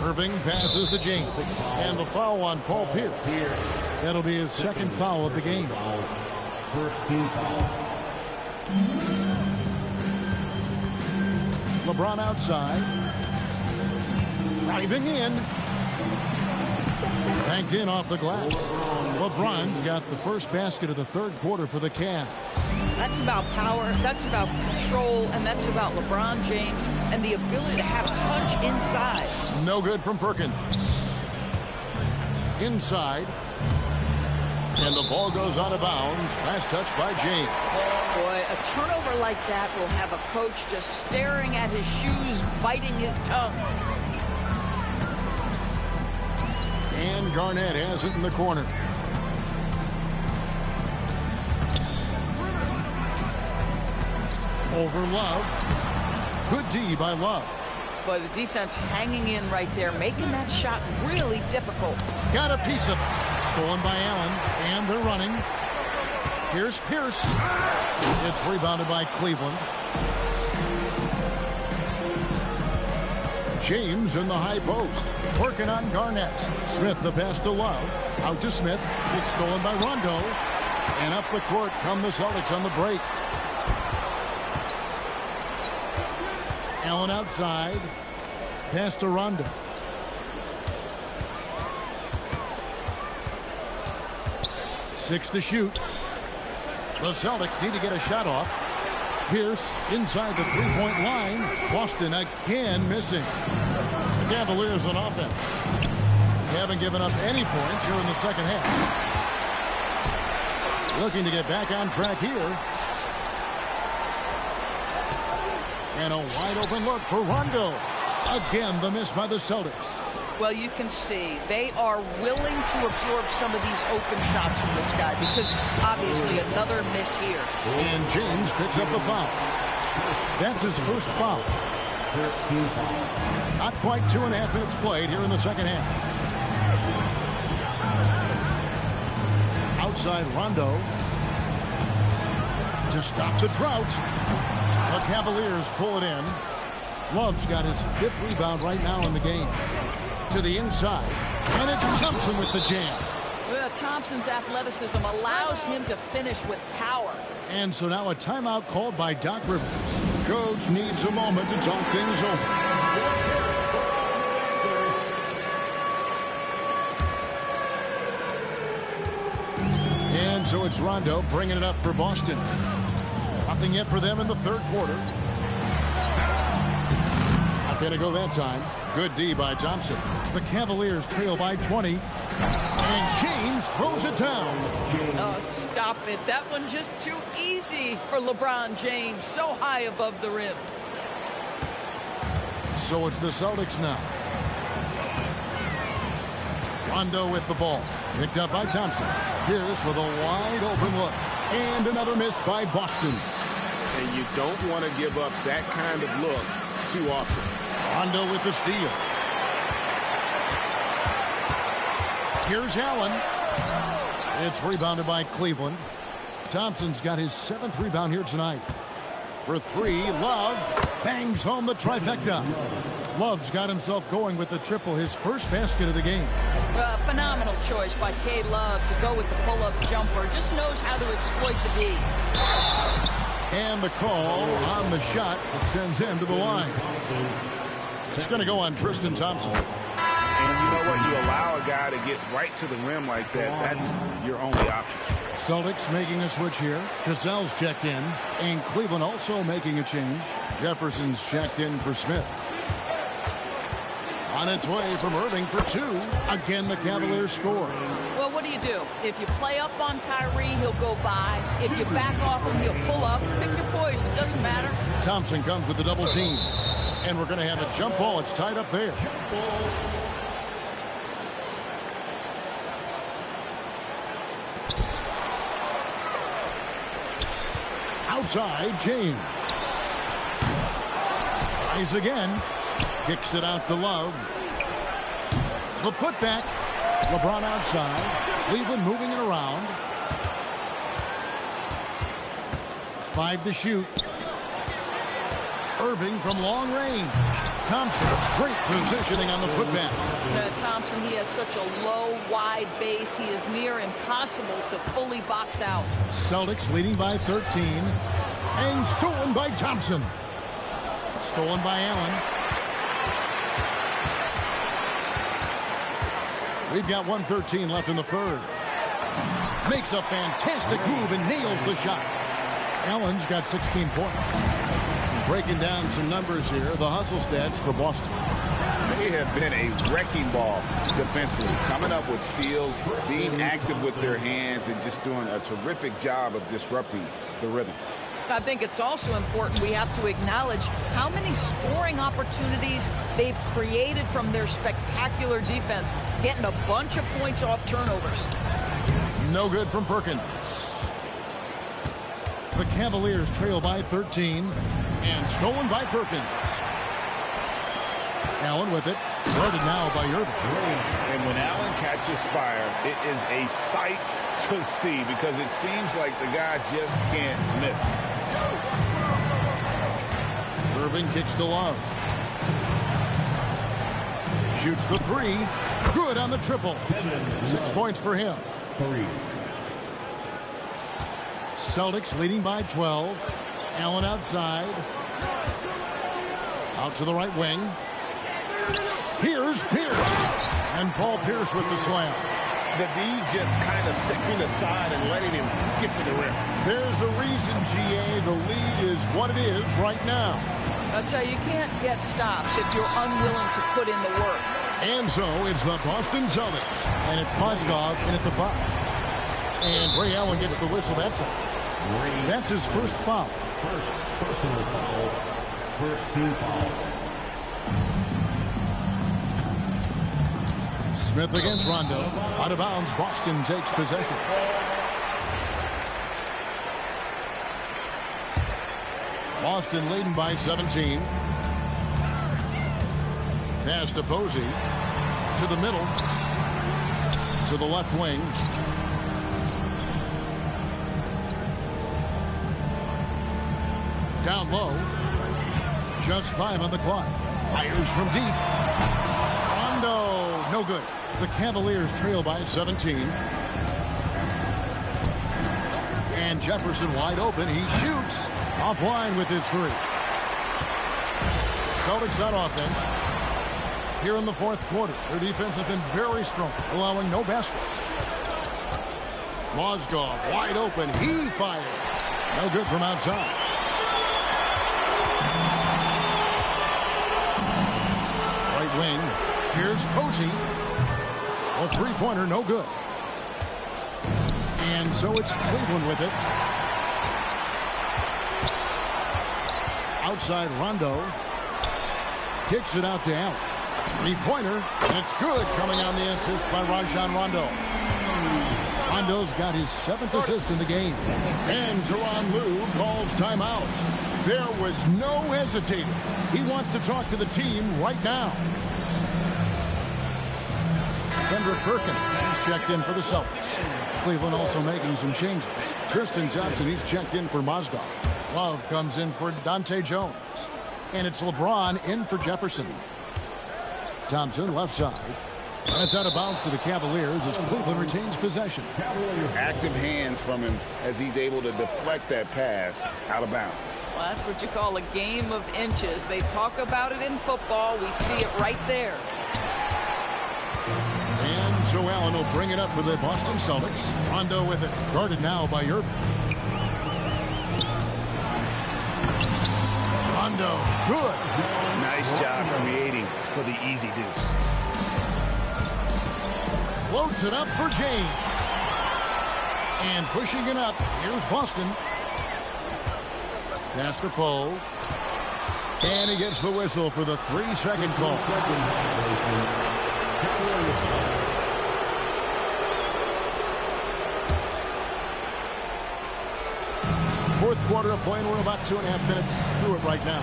Irving passes to James. And the foul on Paul Pierce. That'll be his second foul of the game. First team foul. LeBron outside. Driving in. Banked in off the glass. LeBron's got the first basket of the third quarter for the Cavs. That's about power, that's about control, and that's about LeBron James and the ability to have touch inside. No good from Perkins. Inside. And the ball goes out of bounds. Last touch by James. Boy, a turnover like that will have a coach just staring at his shoes, biting his tongue. And Garnett has it in the corner. Over Love. Good D by Love. Boy, the defense hanging in right there, making that shot really difficult. Got a piece of it. Stolen by Allen. And they're running. Here's Pierce. It's rebounded by Cleveland. James in the high post. Working on Garnett. Smith the pass to Love. Out to Smith. It's stolen by Rondo. And up the court come the Celtics on the break. Allen outside. Pass to Rondo. Six to shoot. The Celtics need to get a shot off. Pierce inside the three-point line. Boston again missing. The Cavaliers on offense. They haven't given up any points here in the second half. Looking to get back on track here. And a wide open look for Rondo. Again, the miss by the Celtics. Well, you can see they are willing to absorb some of these open shots from this guy because obviously another miss here. And James picks up the foul. That's his first foul. Not quite 2.5 minutes played here in the second half. outside Rondo to stop the drought. The Cavaliers pull it in. Love's got his 5th rebound right now in the game. To the inside, and it's Thompson with the jam. Well, Thompson's athleticism allows him to finish with power. And so now a timeout called by Doc Rivers. Coach needs a moment to talk things over. And so it's Rondo bringing it up for Boston. Nothing yet for them in the 3rd quarter. Not going to go that time. Good D by Thompson. The Cavaliers trail by 20. And James throws it down. Oh, stop it. That one just too easy for LeBron James. So high above the rim. So it's the Celtics now. Rondo with the ball. Picked up by Thompson. Pierce with a wide open look. And another miss by Boston. And you don't want to give up that kind of look too often. Rondo with the steal. Here's Allen. It's rebounded by Cleveland. Thompson's got his 7th rebound here tonight. For 3, Love bangs home the trifecta. Love's got himself going with the triple, his first basket of the game. Phenomenal choice by K. Love to go with the pull-up jumper. Just knows how to exploit the D. And the call on the shot that sends him to the line. It's going to go on Tristan Thompson. And you know what? You allow a guy to get right to the rim like that. That's your only option. Celtics making a switch here. Cassell's checked in. And Cleveland also making a change. Jefferson's checked in for Smith. On its way from Irving for 2. Again, the Cavaliers score. Well, what do? If you play up on Kyrie, he'll go by. If you back off him, he'll pull up. Pick your poison. Doesn't matter. Thompson comes with the double team. And we're going to have a jump ball. It's tied up there. Outside, James. Tries again. Kicks it out to Love. The putback. LeBron outside. Cleveland moving it around. 5 to shoot. Irving from long range. Thompson, great positioning on the putback. Thompson, he has such a low, wide base. He is near impossible to fully box out. Celtics leading by 13. And stolen by Thompson. Stolen by Allen. We've got 1:13 left in the third. Makes a fantastic move and nails the shot. Allen's got 16 points. Breaking down some numbers here, the hustle stats for Boston. They have been a wrecking ball defensively, coming up with steals, being active with their hands, and just doing a terrific job of disrupting the rhythm. I think it's also important we have to acknowledge how many scoring opportunities they've created from their spectacular defense, getting a bunch of points off turnovers. No good from Perkins. The Cavaliers trail by 13 and stolen by Perkins. Allen with it, guarded now by Irving. And when Allen catches fire, it is a sight to see because it seems like the guy just can't miss. Irving kicks to Love. Shoots the 3. Good on the triple. 6 points for him. Celtics leading by 12. Allen outside. Out to the right wing. Here's Pierce. And Paul Pierce with the slam. The D just kind of stepping aside and letting him get to the rim. There's a reason, GA. The lead is what it is right now. I'll tell you, you can't get stops if you're unwilling to put in the work. And so it's the Boston Celtics. And it's Moskov in at the 5. And Ray Allen gets the whistle that time. That's his first foul. First personal foul. First team foul. Smith against Rondo. Out of bounds. Boston takes possession. Boston leading by 17. Pass to Posey. To the middle. To the left wing. Down low. Just 5 on the clock. Fires from deep. Rondo. No good. The Cavaliers trail by 17. And Jefferson wide open. He shoots. Offline with his 3. Celtics on offense. Here in the fourth quarter, their defense has been very strong, allowing no baskets. Mozgov wide open. He fires. No good from outside. Right wing. Here's Posey. A three-pointer, no good. And so it's Cleveland with it. Outside Rondo. Kicks it out to Allen. Three-pointer, and it's good, coming on the assist by Rajon Rondo. Rondo's got his 7th assist in the game. And Tyronn Lue calls timeout. There was no hesitating. He wants to talk to the team right now. Kendrick Perkins, he's checked in for the Celtics. Cleveland also making some changes. Tristan Thompson, he's checked in for Mozgov. Love comes in for Dante Jones. And it's LeBron in for Jefferson. Thompson left side. And it's out of bounds to the Cavaliers as Cleveland retains possession. Active hands from him as he's able to deflect that pass out of bounds. Well, that's what you call a game of inches. They talk about it in football. We see it right there. And Joe Allen will bring it up for the Boston Celtics. Rondo with it. Guarded now by Irving. Rondo, good. Nice job creating for the easy deuce. Floats it up for James. And pushing it up, here's Boston. Pass to Poe. And he gets the whistle for the 3-second call. Fourth quarter of play, and we're about 2.5 minutes through it right now.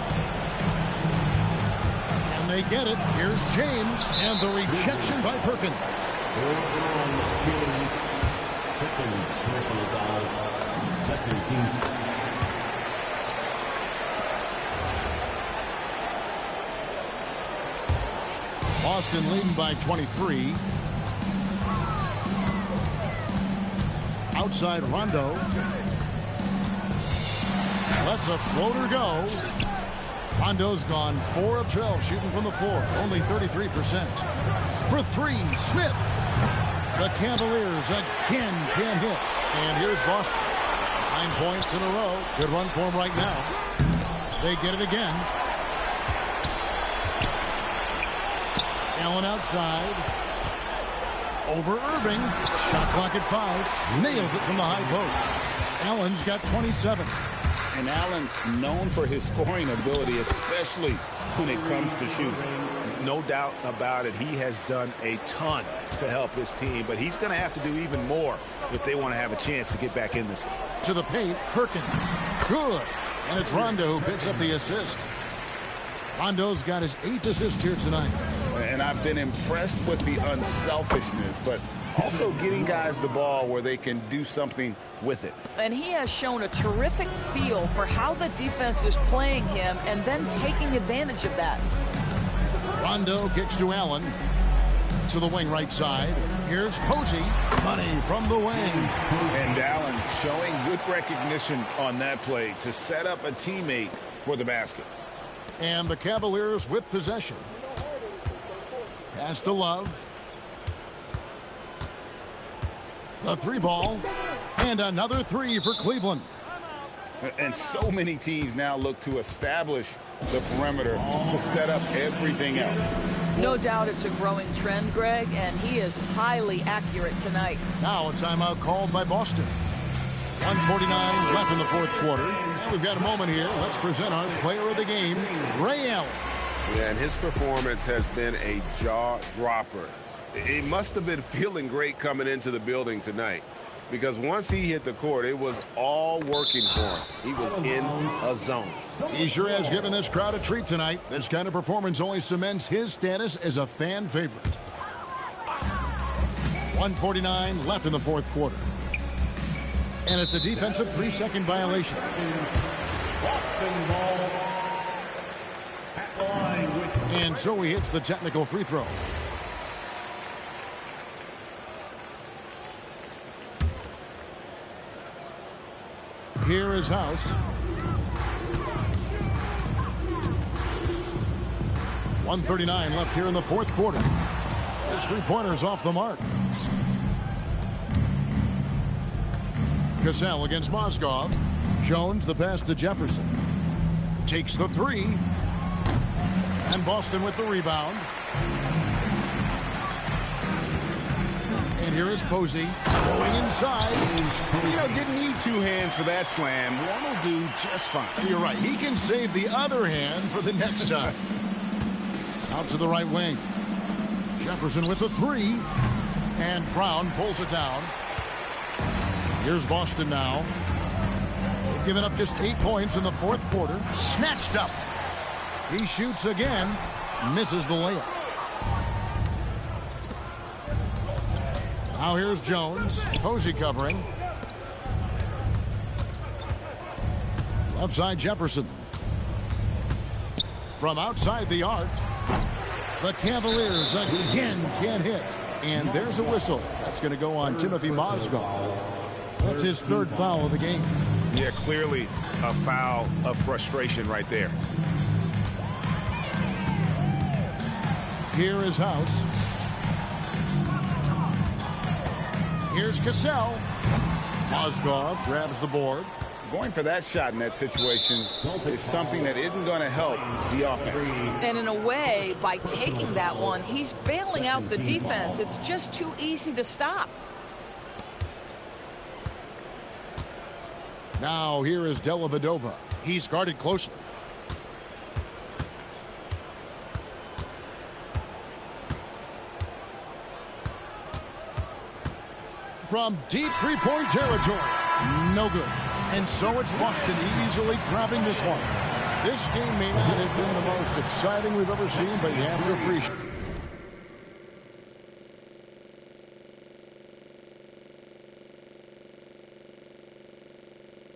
And they get it. Here's James, and the rejection by Perkins. Boston leading by 23. Outside Rondo. Lets a floater go. Rondo's gone 4 of 12 shooting from the floor. Only 33%. For 3, Smith. The Cavaliers again can't hit. And here's Boston. 9 points in a row. Good run for them right now. They get it again. Allen outside. Over Irving. Shot clock at 5. Nails it from the high post. Allen's got 27. And Allen known for his scoring ability, especially when it comes to shooting. No doubt about it. He has done a ton to help his team, but he's going to have to do even more if they want to have a chance to get back in this one. To the paint, Perkins. Good. And it's Rondo who picks up the assist. Rondo's got his 8th assist here tonight. And I've been impressed with the unselfishness, but also getting guys the ball where they can do something with it. And he has shown a terrific feel for how the defense is playing him and then taking advantage of that. Rondo kicks to Allen. To the wing right side. Here's Posey. Money from the wing. And Allen showing good recognition on that play to set up a teammate for the basket. And the Cavaliers with possession. Pass to Love. The 3 ball. And another 3 for Cleveland. And so many teams now look to establish the perimeter to set up everything else. No doubt it's a growing trend, Greg, and he is highly accurate tonight. Now a timeout called by Boston. 1:49 left in the fourth quarter. And we've got a moment here. Let's present our player of the game, Ray Allen. Yeah, and his performance has been a jaw-dropper. He must have been feeling great coming into the building tonight, because once he hit the court, it was all working for him. He was in a zone. He sure has given this crowd a treat tonight. This kind of performance only cements his status as a fan favorite. 1:49 left in the fourth quarter. And it's a defensive 3-second violation. Boston ball at line with. And so he hits the technical free throw. Here is House. 1:39 left here in the fourth quarter. His three-pointer's off the mark. Cassell against Mozgov. Jones the pass to Jefferson. Takes the three. And Boston with the rebound. And here is Posey going inside. You know, didn't need two hands for that slam. One will do just fine. You're right. He can save the other hand for the next time. Out to the right wing. Jefferson with the three. And Brown pulls it down. Here's Boston now. They've given up just 8 points in the fourth quarter. Snatched up. He shoots again. Misses the layup. Now here's Jones. Posey covering. Left side Jefferson. From outside the arc. The Cavaliers again can't hit. And there's a whistle. That's going to go on Timothy Mozgov. That's his third foul of the game. Yeah, clearly a foul of frustration right there. Here is House. Here's Cassell. Mozgov grabs the board. Going for that shot in that situation is something that isn't going to help the offense. And in a way, by taking that one, he's bailing out the defense. It's just too easy to stop. Now here is Della Vedova. He's guarded closely. From deep three-point territory. No good. And so it's Boston easily grabbing this one. This game may not have been the most exciting we've ever seen, but you have to appreciate it.